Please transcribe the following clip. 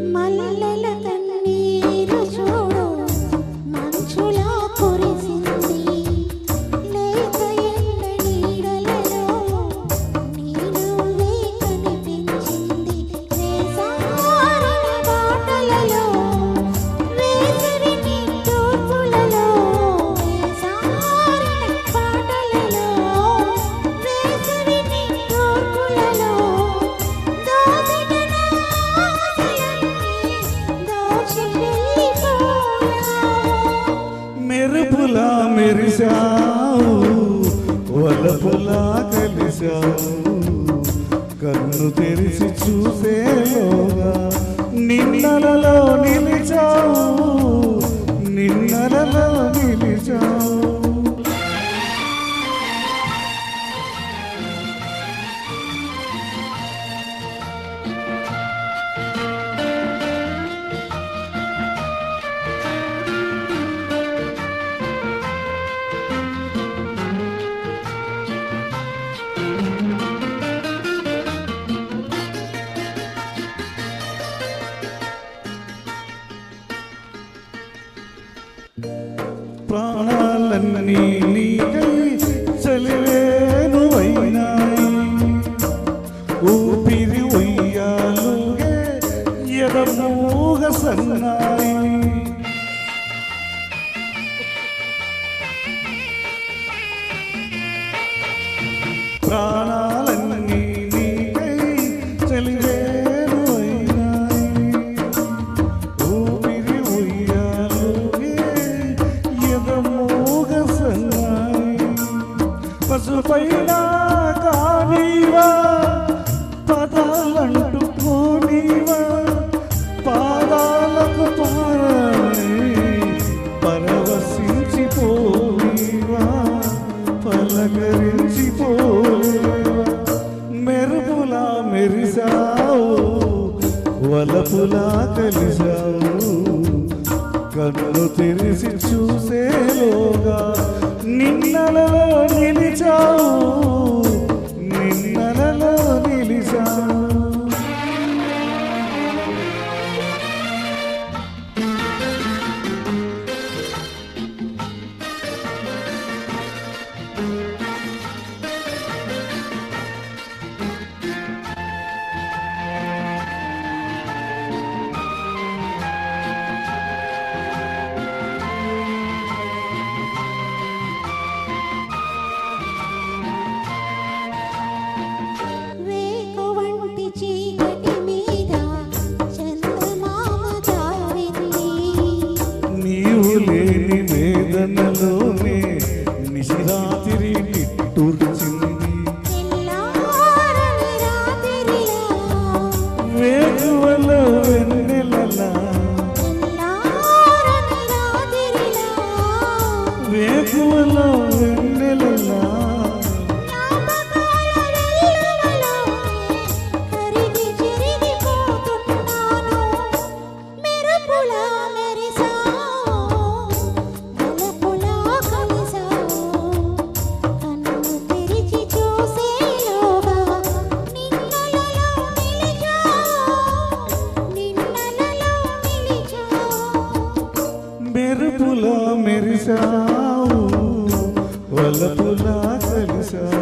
మల్లెల కన్నీరు చూడు మంచులా కురిసింది లేత ఎండ నీడలలో నీ నువ్వే కనిపించింది వేసారిన బాటలలో వేసవి నీ తూర్పులలో వేసారిన బాటలలో వేసవి నీ తూర్పులలో దోచిన మెరుపులా మెరిశావు వలపులా కలిశావు కన్ను తెరిచి చూసేలోగా నిన్నలలో నిలిచావు నిన్నలలో నిలిచావు ప్రాణాలన్నీ నీకై చలివేనువైనాయి ఊపిరి ఉయ్యాలుగే ఎదమూగ సన్నాయి ప్రాణాలన్నీ నీకై చలివేనువైనాయి ఊపిరి ఉయ్యాలుగే ఎదమూగ సన్నాయి పసుపైన కానీవా పదాలంటూ పోనీవా పాదాలకు పరవశించిపోవీవా పలకరించిపోవీవా మెరుపులా మెరిసావు వలపులా కలిశావు కన్ను తెరిచి చూసేలోగా నిన్నలలో నిలిచావు నిన్నలలో నిలిచావు వేకువంటి చీకటి మీద చందమామ జారింది నీవు లేని వేదనలోనే నిశిరాత్రి నిట్టూర్చింది తెల్లారని రాత్రిలా వేకువలో వెన్నెలలా తెల్లారని రాత్రిలా వేకువలో వెన్నెలలా జ్ఞాపకాల వెల్లువలోనే కరిగి చెరిగిపోతున్నాను మెరుపులా మెరిసావు వలపులా కలిసావు కన్ను తెరిచి చూసేలోగా నిన్నలలో నిలిచావు నిన్నలలో నిలిచావు మెరుపులా మెరిశావు వలపులా కలిశావు